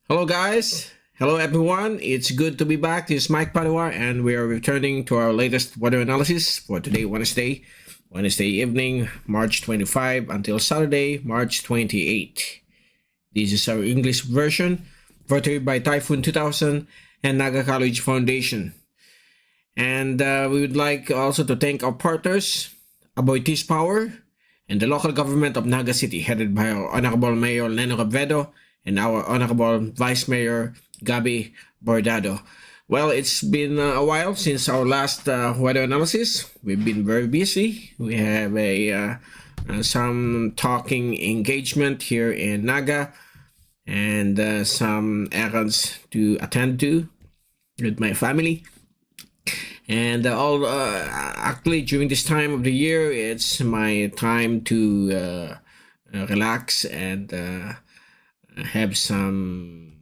Hello, guys. Hello, everyone. It's good to be back. This is Mike Padua, and we are returning to our latest weather analysis for today, Wednesday evening, March 25 until Saturday, March 28. This is our English version, brought to you by Typhoon 2000 and Naga College Foundation. And we would like also to thank our partners, Aboitiz Power, and the local government of Naga City, headed by our Honorable Mayor Nino and our Honorable Vice Mayor Gabi Bordado. Well, it's been a while since our last weather analysis. We've been very busy. We have some talking engagement here in Naga and some errands to attend to with my family. And actually during this time of the year, it's my time to relax and have some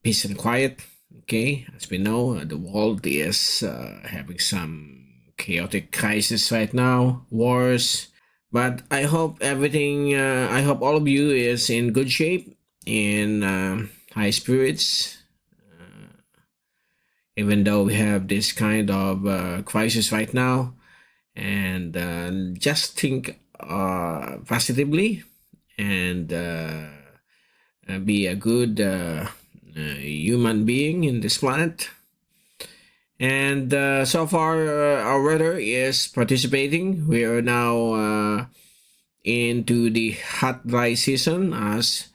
peace and quiet. Okay, as we know, the world is having some chaotic crisis right now, wars. But I hope I hope all of you is in good shape, in high spirits, even though we have this kind of crisis right now. And just think positively and be a good human being in this planet. And so far, our weather is participating. We are now into the hot, dry season, as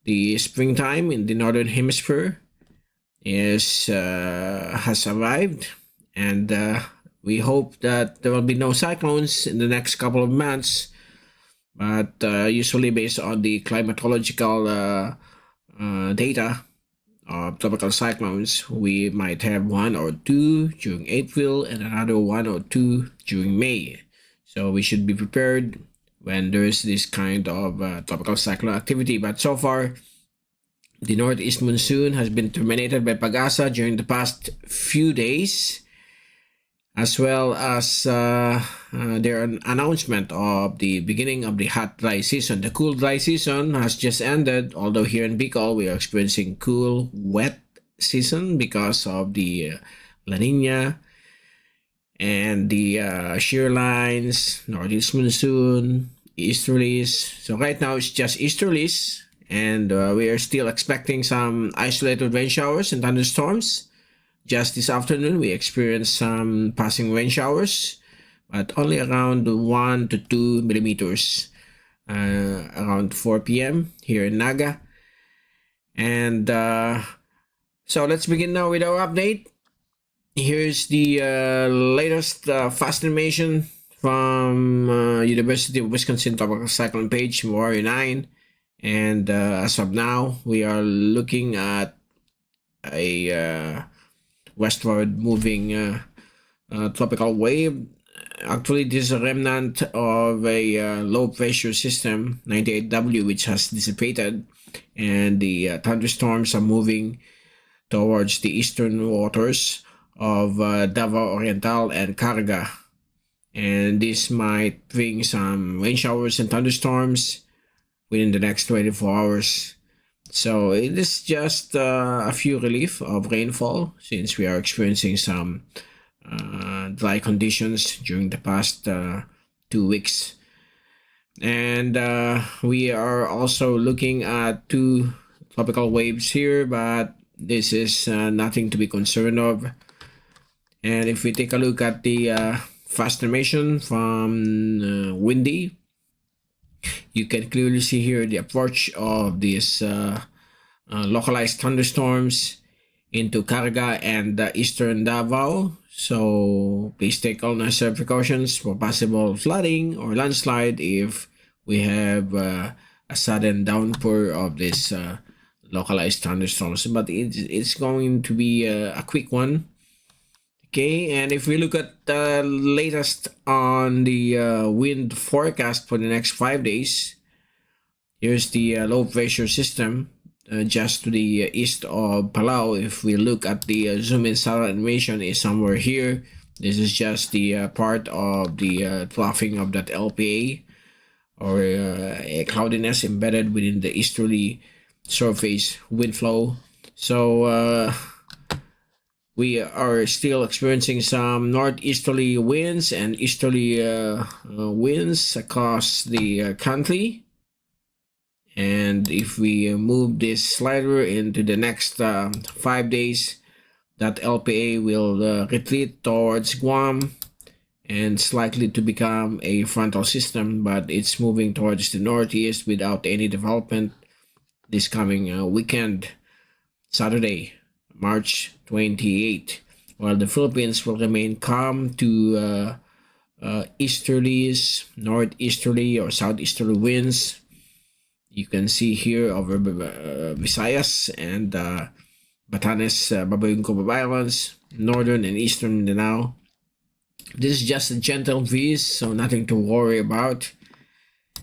the springtime in the northern hemisphere has arrived, and we hope that there will be no cyclones in the next couple of months. But usually, based on the climatological data of tropical cyclones, we might have one or two during April and another one or two during May. So we should be prepared when there's this kind of tropical cyclone activity. But so far, the Northeast Monsoon has been terminated by Pag-asa during the past few days, as well as their announcement of the beginning of the hot dry season. The cool dry season has just ended, although here in Bicol we are experiencing cool wet season because of the La Nina and the shear lines, Northeast Monsoon, easterlies. So right now it's just easterlies, and we are still expecting some isolated rain showers and thunderstorms. Just this afternoon, we experienced some passing rain showers, but only around 1 to 2 millimeters around 4 p.m. here in Naga. And so let's begin now with our update. Here's the latest fast animation from University of Wisconsin Tropical Cyclone page, Warrior 9. And as of now, we are looking at a westward moving tropical wave. Actually, this is a remnant of a low pressure system, 98W, which has dissipated, and the thunderstorms are moving towards the eastern waters of Davao Oriental and Caraga. And this might bring some rain showers and thunderstorms within the next 24 hours. So it is just a few relief of rainfall, since we are experiencing some dry conditions during the past 2 weeks. And we are also looking at two tropical waves here, but this is nothing to be concerned of. And if we take a look at the fast animation from Windy, you can clearly see here the approach of these localized thunderstorms into Caraga and eastern Davao. So please take all necessary precautions for possible flooding or landslide if we have a sudden downpour of this localized thunderstorms. But it's going to be a quick one. Okay, and if we look at the latest on the wind forecast for the next 5 days, here's the low pressure system just to the east of Palau. If we look at the zoom in satellite animation, is somewhere here. This is just the part of the troughing of that LPA, or a cloudiness embedded within the easterly surface wind flow. So we are still experiencing some northeasterly winds and easterly winds across the country. And if we move this slider into the next 5 days, that LPA will retreat towards Guam, and it's likely to become a frontal system, but it's moving towards the northeast without any development this coming weekend, Saturday, March 28, while the Philippines will remain calm to easterlies, northeasterly or southeasterly winds. You can see here over Visayas and Batanes, Babayong Cubao Islands, northern and eastern Mindanao. This is just a gentle breeze, so nothing to worry about.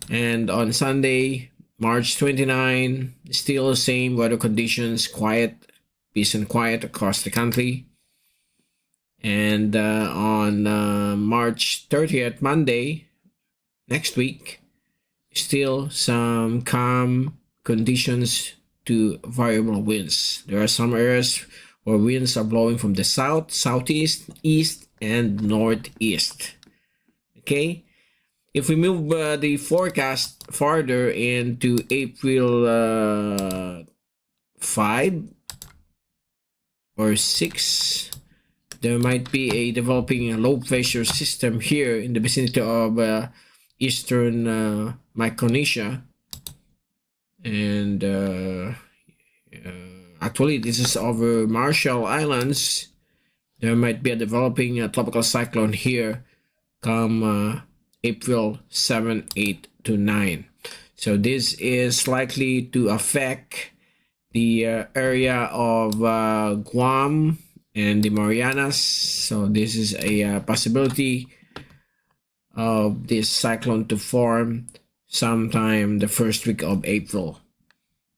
And on Sunday, March 29, still the same weather conditions, quiet, peace and quiet across the country. And on March 30th, Monday, next week, still some calm conditions to variable winds. There are some areas where winds are blowing from the south, southeast, east, and northeast. Okay, if we move the forecast farther into April 5 or 6, there might be a developing low pressure system here in the vicinity of eastern Micronesia. And actually, this is over Marshall Islands. There might be a developing tropical cyclone here come April 7, 8 to 9. So this is likely to affect the area of Guam and the Marianas. So this is a possibility of this cyclone to form sometime the first week of April.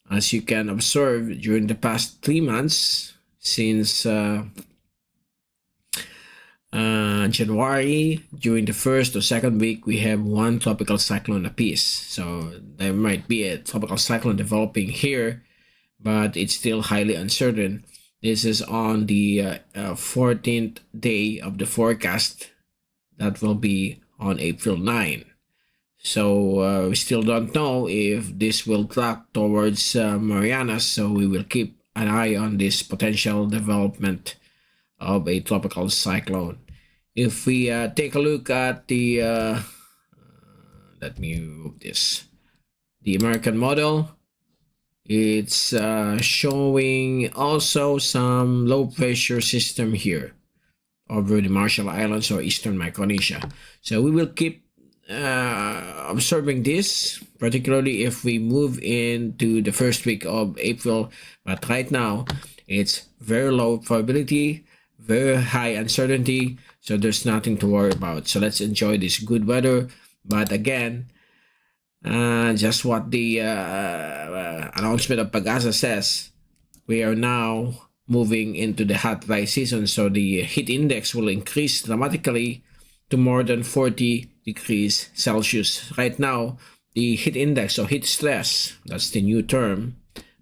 As you can observe during the past 3 months, since January, during the first or second week, we have one tropical cyclone apiece. So there might be a tropical cyclone developing here, but it's still highly uncertain. This is on the 14th day of the forecast. That will be on April 9. So we still don't know if this will track towards Marianas, so we will keep an eye on this potential development of a tropical cyclone. If we take a look at the, let me move this, the American model, it's showing also some low pressure system here over the Marshall Islands or eastern Micronesia. So we will keep observing this, particularly if we move into the first week of April. But right now, it's very low probability, very high uncertainty, so there's nothing to worry about. So let's enjoy this good weather. But again, just what the announcement of Pag-asa says, we are now moving into the hot dry season, so the heat index will increase dramatically to more than 40 degrees Celsius. Right now, the heat index or heat stress, that's the new term,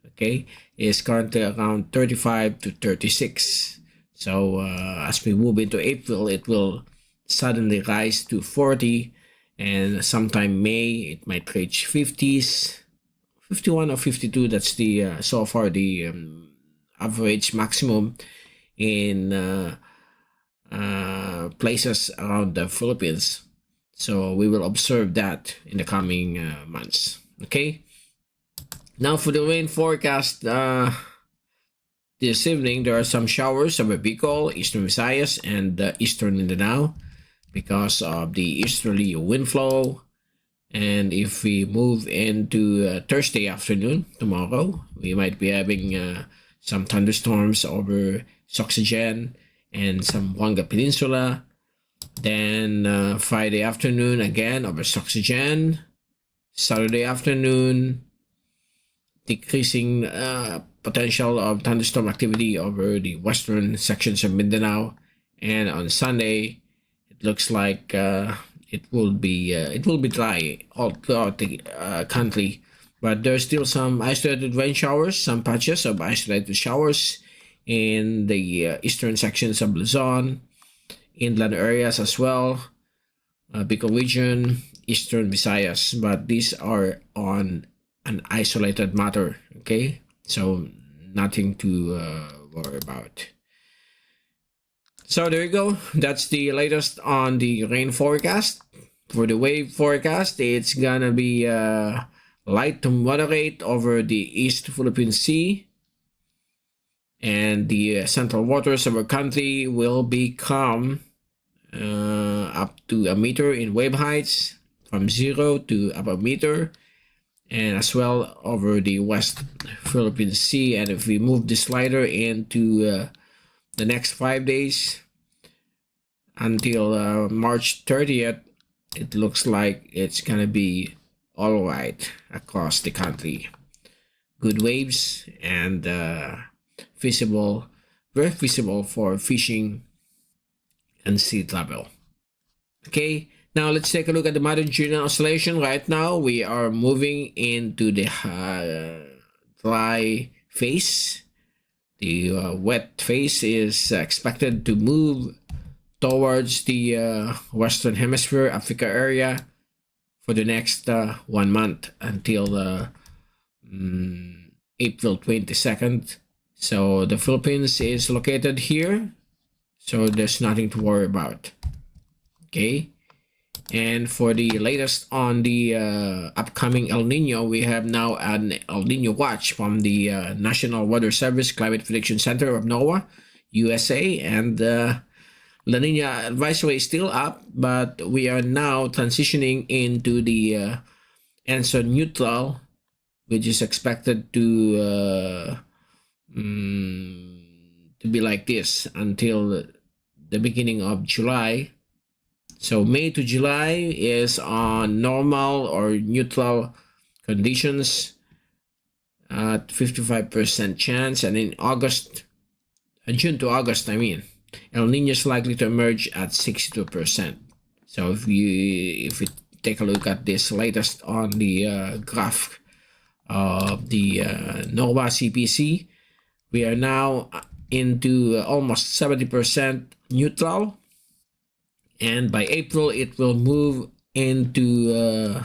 okay, is currently around 35 to 36. So as we move into April, it will suddenly rise to 40, and sometime May, it might reach 50s, 51 or 52. That's the so far the average maximum in places around the Philippines. So we will observe that in the coming months. Okay. Now for the rain forecast this evening, there are some showers over Bicol, Eastern Visayas, and Eastern Mindanao because of the easterly wind flow. And if we move into Thursday afternoon, tomorrow, we might be having some thunderstorms over Soxagen and some Buanga Peninsula. Then Friday afternoon again over Soxagen. Saturday afternoon, decreasing potential of thunderstorm activity over the western sections of Mindanao. And on Sunday, it looks like it will be dry all throughout the country, but there's still some isolated rain showers, some patches of isolated showers in the eastern sections of Luzon, inland areas as well, Bicol region, eastern Visayas, but these are on an isolated matter, okay? So nothing to worry about. So there you go. That's the latest on the rain forecast. For the wave forecast, it's gonna be light to moderate over the East Philippine Sea, and the central waters of our country will become up to a meter in wave heights, from 0 to up a meter, and as well over the West Philippine Sea. And if we move the slider into the next 5 days until March 30th, it looks like it's gonna be all right across the country. Good waves and feasible, very feasible for fishing and sea travel. Okay, now let's take a look at the monsoon oscillation. Right now, we are moving into the dry phase. The wet phase is expected to move towards the Western Hemisphere, Africa area for the next 1 month until April 22nd. So the Philippines is located here, so there's nothing to worry about. Okay, and for the latest on the upcoming El Nino, we have now an El Nino watch from the National Weather Service Climate Prediction Center of NOAA, USA, and La Nina advisory is still up, but we are now transitioning into the ENSO neutral, which is expected to be like this until the beginning of July. So May to July is on normal or neutral conditions at 55% chance, and in August, June to August, I mean, El Nino is likely to emerge at 62%. So if we take a look at this latest on the graph of the NOAA CPC, we are now into almost 70% neutral, and by April it will move into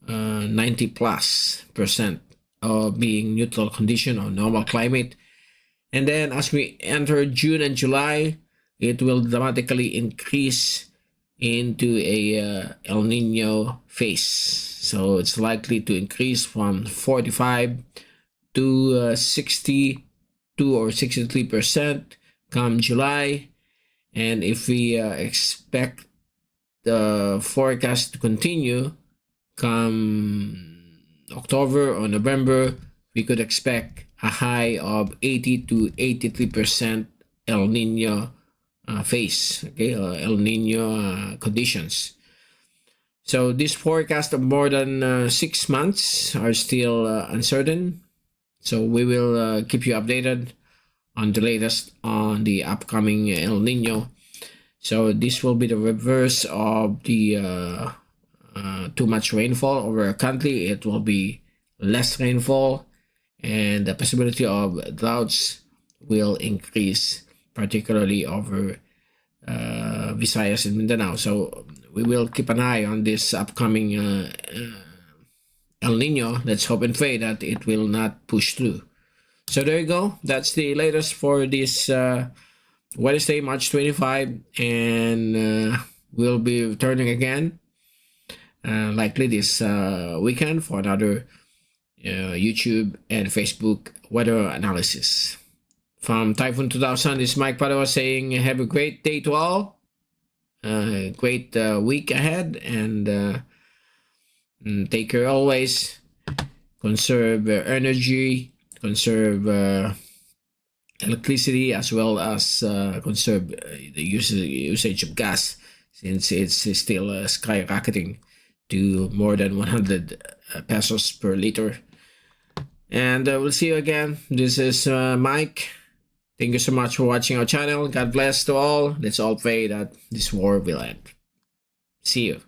90+% of being neutral condition or normal climate. And then as we enter June and July, it will dramatically increase into a El Nino phase. So it's likely to increase from 45 to 62 or 63% come July. And if we expect the forecast to continue come October or November, we could expect a high of 80 to 83% El Nino phase, okay, El Nino conditions. So this forecast of more than 6 months are still uncertain. So we will keep you updated on the latest on the upcoming El Nino. So this will be the reverse of the too much rainfall over our country. It will be less rainfall, and the possibility of droughts will increase, particularly over Visayas and Mindanao. So we will keep an eye on this upcoming El Nino. Let's hope and pray that it will not push through. So there you go. That's the latest for this Wednesday, March 25, and we'll be returning again likely this weekend for another YouTube and Facebook weather analysis. From Typhoon 2000, this is Mike Padua saying have a great day to all, great week ahead, and take care always. Conserve energy, conserve electricity, as well as conserve the usage of gas, since it's still skyrocketing to more than 100 pesos per liter. And we'll see you again. This is Mike. Thank you so much for watching our channel. God bless to all. Let's all pray that this war will end. See you.